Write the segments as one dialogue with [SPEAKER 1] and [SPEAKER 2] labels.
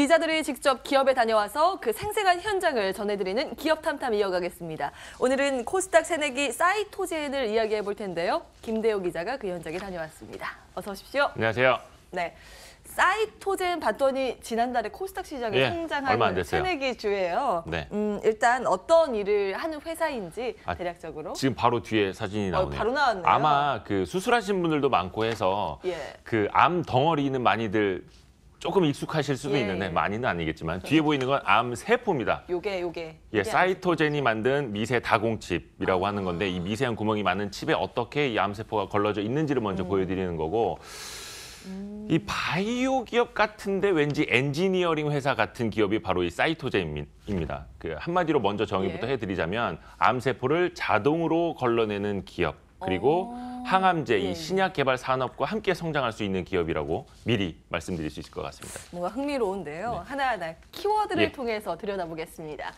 [SPEAKER 1] 기자들이 직접 기업에 다녀와서 그 생생한 현장을 전해드리는 기업 탐탐 이어가겠습니다. 오늘은 코스닥 새내기 사이토젠을 이야기해 볼 텐데요. 김대호 기자가 그 현장에 다녀왔습니다. 어서 오십시오.
[SPEAKER 2] 안녕하세요.
[SPEAKER 1] 네. 사이토젠 봤더니 지난달에 코스닥 시장에 상장한 새내기 주예요.
[SPEAKER 2] 네.
[SPEAKER 1] 일단 어떤 일을 하는 회사인지 대략적으로.
[SPEAKER 2] 지금 바로 뒤에 사진이 나오네요.
[SPEAKER 1] 바로 나왔네요.
[SPEAKER 2] 아마 그 수술하신 분들도 많고 해서 그 암 덩어리는 많이들 조금 익숙하실 수도 있는데 많이는 아니겠지만 뒤에 보이는 건 암 세포입니다.
[SPEAKER 1] 요게.
[SPEAKER 2] 사이토젠이 만든 미세 다공칩이라고 하는 건데 이 미세한 구멍이 많은 칩에 어떻게 이 암세포가 걸러져 있는지를 먼저 보여드리는 거고 이 바이오 기업 같은데 왠지 엔지니어링 회사 같은 기업이 바로 이 사이토젠입니다. 그 한마디로 먼저 정의부터 해드리자면 암세포를 자동으로 걸러내는 기업 그리고 항암제, 이 신약 개발 산업과 함께 성장할 수 있는 기업이라고 미리 말씀드릴 수 있을 것 같습니다.
[SPEAKER 1] 뭔가 흥미로운데요. 하나하나 키워드를 통해서 들여다보겠습니다.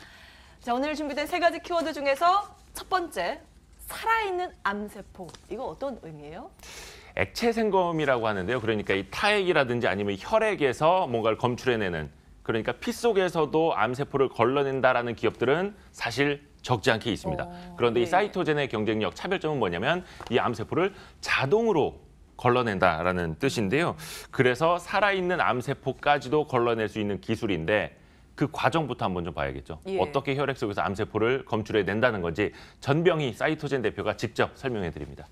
[SPEAKER 1] 자, 오늘 준비된 3가지 키워드 중에서 첫 번째, 살아있는 암세포. 이거 어떤 의미예요?
[SPEAKER 2] 액체 생검이라고 하는데요. 그러니까 이 타액이라든지 아니면 혈액에서 뭔가를 검출해내는, 그러니까 피 속에서도 암세포를 걸러낸다라는 기업들은 사실 적지 않게 있습니다. 그런데 이 사이토젠의 경쟁력, 차별점은 뭐냐면 이 암세포를 자동으로 걸러낸다라는 뜻인데요. 그래서 살아있는 암세포까지도 걸러낼 수 있는 기술인데 그 과정부터 한번 좀 봐야겠죠. 어떻게 혈액 속에서 암세포를 검출해낸다는 건지 전병희 사이토젠 대표가 직접 설명해 드립니다.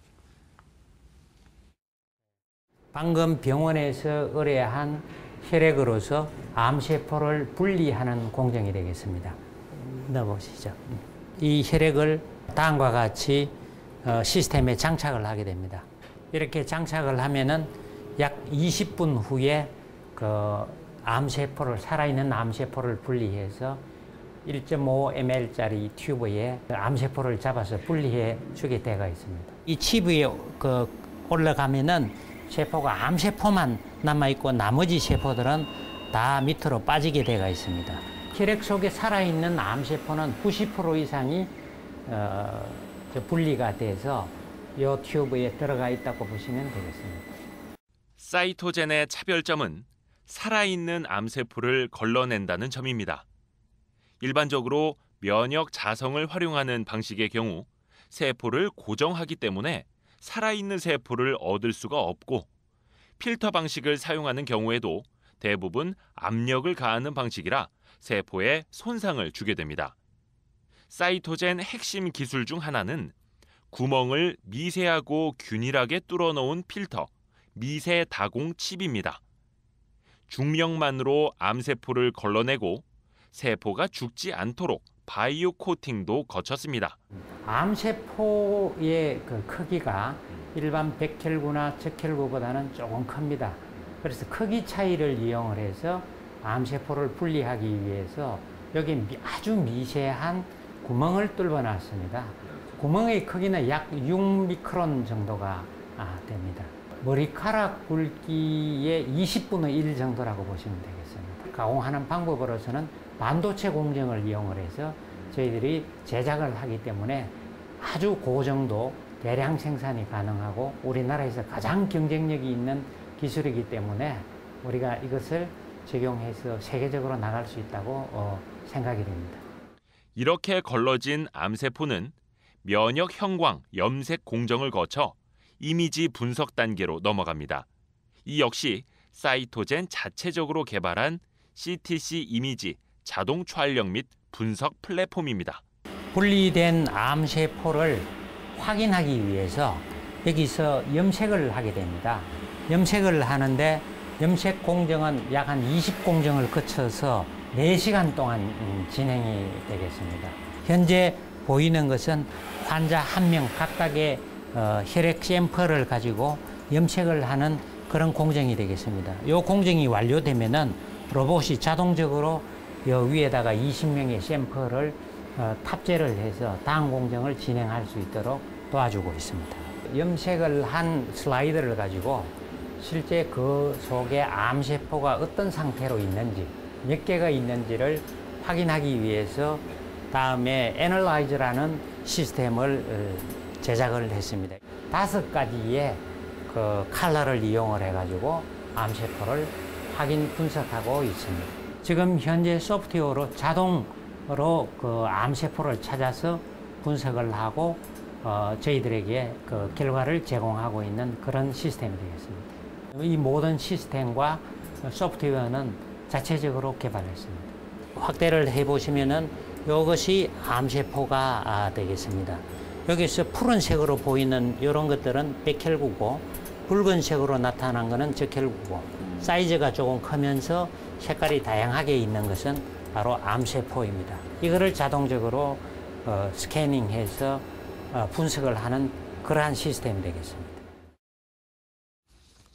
[SPEAKER 3] 방금 병원에서 의뢰한 혈액으로서 암세포를 분리하는 공정이 되겠습니다. 넣어보시죠. 이 혈액을 다음과 같이 시스템에 장착을 하게 됩니다. 이렇게 장착을 하면은 약 20분 후에 그 암세포를, 살아있는 암세포를 분리해서 1.5ml짜리 튜브에 암세포를 잡아서 분리해 주게 되어 있습니다. 이 칩에 올라가면은 세포가 암세포만 남아있고 나머지 세포들은 다 밑으로 빠지게 되어 있습니다. 혈액 속에 살아있는 암세포는 90% 이상이 분리가 돼서 이 튜브에 들어가 있다고 보시면 되겠습니다.
[SPEAKER 2] 사이토젠의 차별점은 살아있는 암세포를 걸러낸다는 점입니다. 일반적으로 면역 자성을 활용하는 방식의 경우 세포를 고정하기 때문에 살아있는 세포를 얻을 수가 없고 필터 방식을 사용하는 경우에도 대부분 압력을 가하는 방식이라 세포에 손상을 주게 됩니다. 사이토젠 핵심 기술 중 하나는 구멍을 미세하고 균일하게 뚫어놓은 필터, 미세 다공 칩입니다. 중력만으로 암세포를 걸러내고 세포가 죽지 않도록 바이오 코팅도 거쳤습니다.
[SPEAKER 3] 암세포의 그 크기가 일반 백혈구나 적혈구보다는 조금 큽니다. 그래서 크기 차이를 이용을 해서 암세포를 분리하기 위해서 여기 아주 미세한 구멍을 뚫어 놨습니다. 구멍의 크기는 약 6미크론 정도가 됩니다. 머리카락 굵기의 20분의 1 정도라고 보시면 되겠습니다. 가공하는 방법으로서는 반도체 공정을 이용을 해서 저희들이 제작을 하기 때문에 아주 고정도 대량 생산이 가능하고 우리나라에서 가장 경쟁력이 있는 기술이기 때문에 우리가 이것을 적용해서 세계적으로 나갈 수 있다고 생각이 됩니다.
[SPEAKER 2] 이렇게 걸러진 암세포는 면역 형광, 염색 공정을 거쳐 이미지 분석 단계로 넘어갑니다. 이 역시 사이토젠 자체적으로 개발한 CTC 이미지 자동 촬영 및 분석 플랫폼입니다.
[SPEAKER 3] 분리된 암세포를 확인하기 위해서 여기서 염색을 하게 됩니다. 염색을 하는데 염색 공정은 약 한 20공정을 거쳐서 4시간 동안 진행이 되겠습니다. 현재 보이는 것은 환자 1명 각각의 혈액 샘플을 가지고 염색을 하는 그런 공정이 되겠습니다. 이 공정이 완료되면은 로봇이 자동적으로 이 위에다가 20명의 샘플을 탑재를 해서 다음 공정을 진행할 수 있도록 도와주고 있습니다. 염색을 한 슬라이드를 가지고 실제 그 속에 암세포가 어떤 상태로 있는지, 몇 개가 있는지를 확인하기 위해서 다음에 애널라이저라는 시스템을 제작을 했습니다. 5가지의 그 컬러를 이용을 해가지고 암세포를 확인 분석하고 있습니다. 지금 현재 소프트웨어로 자동으로 그 암세포를 찾아서 분석을 하고 저희들에게 그 결과를 제공하고 있는 그런 시스템이 되겠습니다. 이 모든 시스템과 소프트웨어는 자체적으로 개발했습니다. 확대를 해보시면은 이것이 암세포가 되겠습니다. 여기서 푸른색으로 보이는 이런 것들은 백혈구고 붉은색으로 나타난 것은 적혈구고 사이즈가 조금 크면서 색깔이 다양하게 있는 것은 바로 암세포입니다. 이거를 자동적으로 스캐닝해서 분석을 하는 그러한 시스템이 되겠습니다.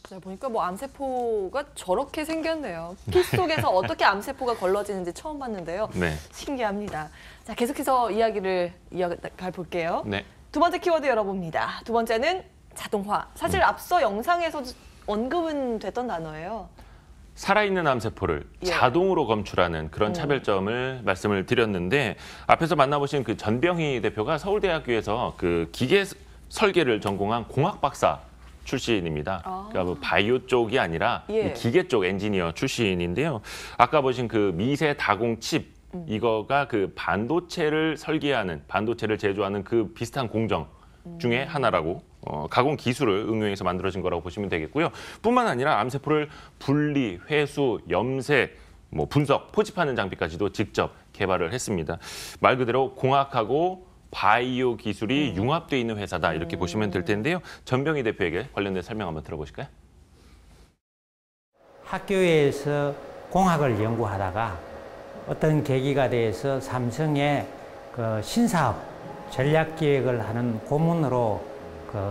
[SPEAKER 1] 자, 보니까 뭐 암세포가 저렇게 생겼네요. 피 속에서 어떻게 암세포가 걸러지는지 처음 봤는데요.
[SPEAKER 2] 네.
[SPEAKER 1] 신기합니다. 자, 계속해서 이야기를 이어가 볼게요.
[SPEAKER 2] 네.
[SPEAKER 1] 두 번째 키워드 열어봅니다. 두 번째는 자동화. 사실 앞서 영상에서도 언급은 됐던 단어예요.
[SPEAKER 2] 살아있는 암세포를
[SPEAKER 1] 예.
[SPEAKER 2] 자동으로 검출하는 그런 차별점을 말씀을 드렸는데 앞에서 만나보신 그 전병희 대표가 서울대학교에서 그 기계 설계를 전공한 공학 박사 출신입니다. 그러니까 뭐 바이오 쪽이 아니라
[SPEAKER 1] 예.
[SPEAKER 2] 기계 쪽 엔지니어 출신인데요. 아까 보신 그 미세 다공 칩 이거가 그 반도체를 설계하는 반도체를 제조하는 그 비슷한 공정 중에 하나라고 가공 기술을 응용해서 만들어진 거라고 보시면 되겠고요. 뿐만 아니라 암세포를 분리, 회수, 염색, 뭐 분석, 포집하는 장비까지도 직접 개발을 했습니다. 말 그대로 공학하고 바이오 기술이 융합되어 있는 회사다 이렇게 보시면 될 텐데요. 전병희 대표에게 관련된 설명 한번 들어보실까요?
[SPEAKER 3] 학교에서 공학을 연구하다가 어떤 계기가 돼서 삼성의 그 신사업 전략 기획을 하는 고문으로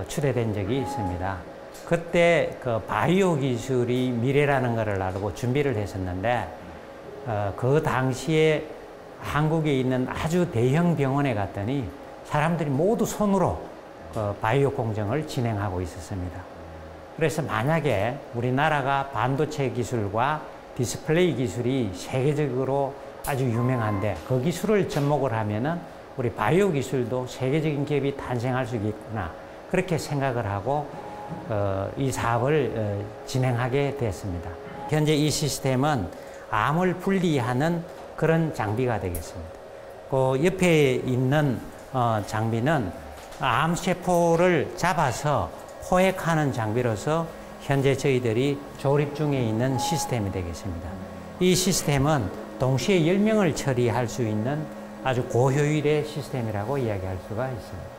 [SPEAKER 3] 추대된 적이 있습니다. 그때 그 바이오 기술이 미래라는 것을 알고 준비를 했었는데 그 당시에 한국에 있는 아주 대형 병원에 갔더니 사람들이 모두 손으로 바이오 공정을 진행하고 있었습니다. 그래서 만약에 우리나라가 반도체 기술과 디스플레이 기술이 세계적으로 아주 유명한데 그 기술을 접목을 하면은 우리 바이오 기술도 세계적인 기업이 탄생할 수 있겠구나 그렇게 생각을 하고 이 사업을 진행하게 됐습니다. 현재 이 시스템은 암을 분리하는 그런 장비가 되겠습니다. 그 옆에 있는 장비는 암세포를 잡아서 포획하는 장비로서 현재 저희들이 조립 중에 있는 시스템이 되겠습니다. 이 시스템은 동시에 10명을 처리할 수 있는 아주 고효율의 시스템이라고 이야기할 수가 있습니다.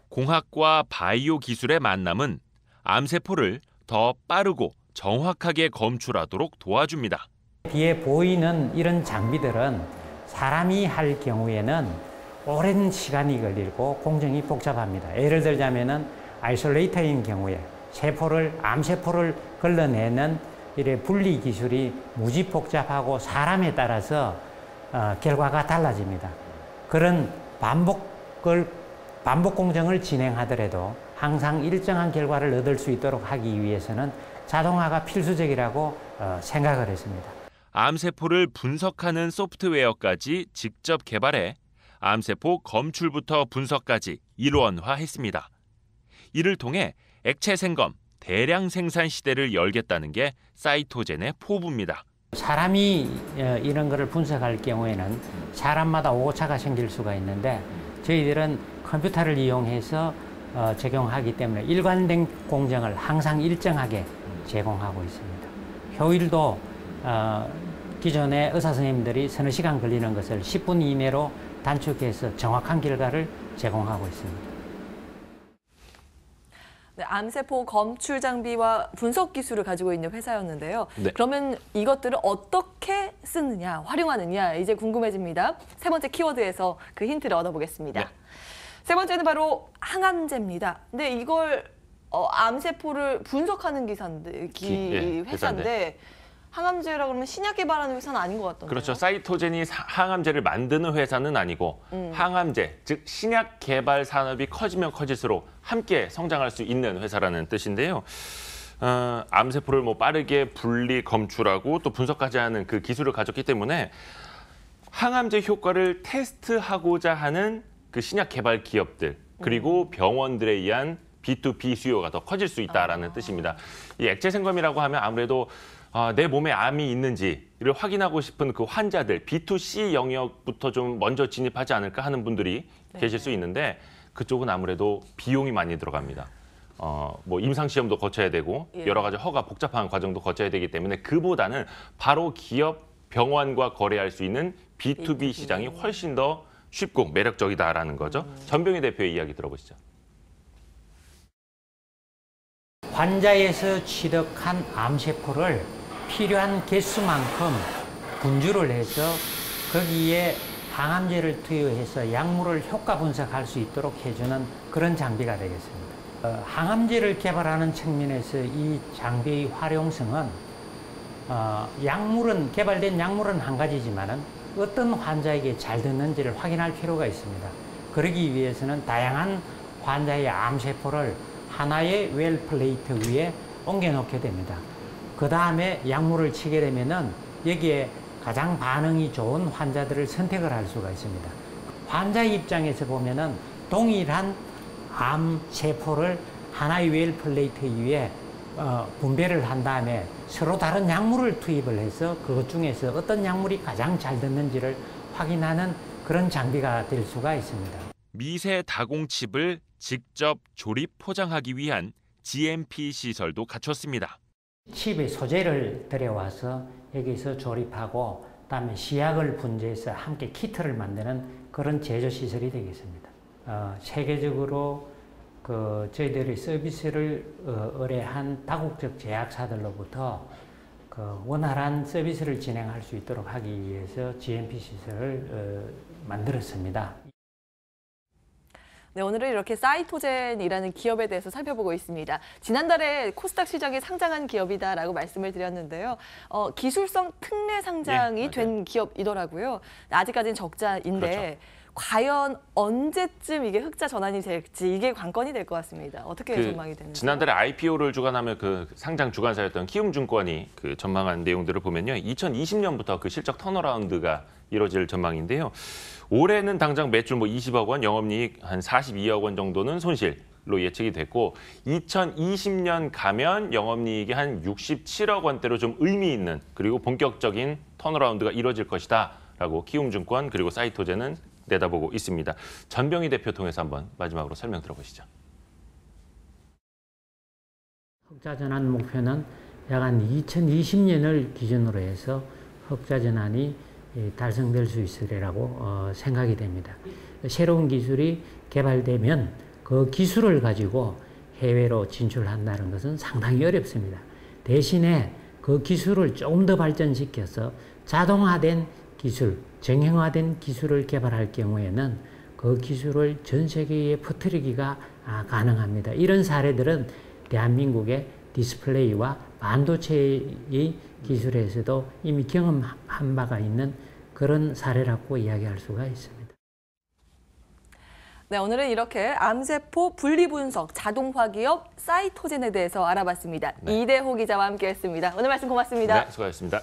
[SPEAKER 2] 공학과 바이오 기술의 만남은 암세포를 더 빠르고 정확하게 검출하도록 도와줍니다.
[SPEAKER 3] 뒤에 보이는 이런 장비들은 사람이 할 경우에는 오랜 시간이 걸리고 공정이 복잡합니다. 예를 들자면은 아이솔레이터인 경우에 암세포를 걸러내는 이래 분리 기술이 무지 복잡하고 사람에 따라서 결과가 달라집니다. 그런 반복 공정을 진행하더라도 항상 일정한 결과를 얻을 수 있도록 하기 위해서는 자동화가 필수적이라고 생각을 했습니다.
[SPEAKER 2] 암세포를 분석하는 소프트웨어까지 직접 개발해 암세포 검출부터 분석까지 일원화했습니다. 이를 통해 액체 생검, 대량 생산 시대를 열겠다는 게 사이토젠의 포부입니다.
[SPEAKER 3] 사람이 이런 거를 분석할 경우에는 사람마다 오차가 생길 수가 있는데 저희들은 컴퓨터를 이용해서 적용하기 때문에 일관된 공정을 항상 일정하게 제공하고 있습니다. 효율도 기존의 의사 선생님들이 서너 시간 걸리는 것을 10분 이내로 단축해서 정확한 결과를 제공하고 있습니다.
[SPEAKER 1] 네, 암세포 검출 장비와 분석 기술을 가지고 있는 회사였는데요.
[SPEAKER 2] 네.
[SPEAKER 1] 그러면 이것들을 어떻게 쓰느냐, 활용하느냐 이제 궁금해집니다. 세 번째 키워드에서 그 힌트를 얻어보겠습니다.
[SPEAKER 2] 네.
[SPEAKER 1] 세 번째는 바로 항암제입니다. 근데 이걸 암세포를 분석하는 회사인데 항암제라 그러면 신약 개발하는 회사는 아닌 것 같던데요.
[SPEAKER 2] 그렇죠. 사이토젠이 항암제를 만드는 회사는 아니고 항암제, 즉 신약 개발 산업이 커지면 커질수록 함께 성장할 수 있는 회사라는 뜻인데요. 암세포를 뭐 빠르게 분리, 검출하고 또 분석까지 하는 그 기술을 가졌기 때문에 항암제 효과를 테스트하고자 하는 그 신약 개발 기업들 그리고 병원들에 의한 B2B 수요가 더 커질 수 있다라는 뜻입니다. 이 액체 생검이라고 하면 아무래도 내 몸에 암이 있는지를 확인하고 싶은 그 환자들, B2C 영역부터 좀 먼저 진입하지 않을까 하는 분들이 계실 수 있는데 그쪽은 아무래도 비용이 많이 들어갑니다. 뭐 임상시험도 거쳐야 되고 여러 가지 허가 복잡한 과정도 거쳐야 되기 때문에 그보다는 바로 기업, 병원과 거래할 수 있는 B2B 시장이 훨씬 더 쉽고 매력적이다라는 거죠. 전병희 대표의 이야기 들어보시죠.
[SPEAKER 3] 환자에서 취득한 암세포를 필요한 개수만큼 분주를 해서 거기에 항암제를 투여해서 약물을 효과 분석할 수 있도록 해주는 그런 장비가 되겠습니다. 항암제를 개발하는 측면에서 이 장비의 활용성은 개발된 약물은 한 가지지만은 어떤 환자에게 잘 듣는지를 확인할 필요가 있습니다. 그러기 위해서는 다양한 환자의 암세포를 하나의 웰 플레이트 위에 옮겨놓게 됩니다. 그 다음에 약물을 치게 되면은 여기에 가장 반응이 좋은 환자들을 선택을 할 수가 있습니다. 환자 입장에서 보면은 동일한 암세포를 하나의 웰 플레이트 위에 분배를 한 다음에 서로 다른 약물을 투입을 해서 그것 중에서 어떤 약물이 가장 잘 듣는지를 확인하는 그런 장비가 될 수가 있습니다.
[SPEAKER 2] 미세 다공칩을 직접 조립 포장하기 위한 GMP 시설도 갖췄습니다.
[SPEAKER 3] 칩의 소재를 들여와서 여기서 조립하고 그다음에 시약을 분재해서 함께 키트를 만드는 그런 제조 시설이 되겠습니다. 세계적으로 저희들이 서비스를 의뢰한 다국적 제약사들로부터 원활한 서비스를 진행할 수 있도록 하기 위해서 GMP 시설을 만들었습니다.
[SPEAKER 1] 네, 오늘은 이렇게 사이토젠이라는 기업에 대해서 살펴보고 있습니다. 지난달에 코스닥 시장에 상장한 기업이다라고 말씀을 드렸는데요. 기술성 특례 상장이 된 기업이더라고요. 아직까지는 적자인데
[SPEAKER 2] 그렇죠.
[SPEAKER 1] 과연 언제쯤 이게 흑자 전환이 될지 이게 관건이 될 것 같습니다. 어떻게 전망이 되는지.
[SPEAKER 2] 지난달에 IPO를 주관하며 그 상장 주관사였던 키움증권이 그 전망한 내용들을 보면요. 2020년부터 그 실적 턴어라운드가 이뤄질 전망인데요. 올해는 당장 매출 20억 원, 영업이익 한 42억 원 정도는 손실로 예측이 됐고 2020년 가면 영업이익이 한 67억 원대로 좀 의미 있는 그리고 본격적인 턴어라운드가 이뤄질 것이다라고 키움증권 그리고 사이토젠은 내다보고 있습니다. 전병희 대표 통해서 한번 마지막으로 설명 들어보시죠.
[SPEAKER 3] 흑자 전환 목표는 약 한 2020년을 기준으로 해서 흑자 전환이 달성될 수 있으리라고 생각이 됩니다. 새로운 기술이 개발되면 그 기술을 가지고 해외로 진출한다는 것은 상당히 어렵습니다. 대신에 그 기술을 조금 더 발전시켜서 자동화된 기술, 정형화된 기술을 개발할 경우에는 그 기술을 전 세계에 퍼뜨리기가 가능합니다. 이런 사례들은 대한민국의 디스플레이와 반도체의 기술에서도 이미 경험한 바가 있는 그런 사례라고 이야기할 수가 있습니다.
[SPEAKER 1] 네, 오늘은 이렇게 암세포 분리분석 자동화 기업 사이토젠에 대해서 알아봤습니다. 이대호 기자와 함께했습니다. 오늘 말씀 고맙습니다.
[SPEAKER 2] 네, 수고하셨습니다.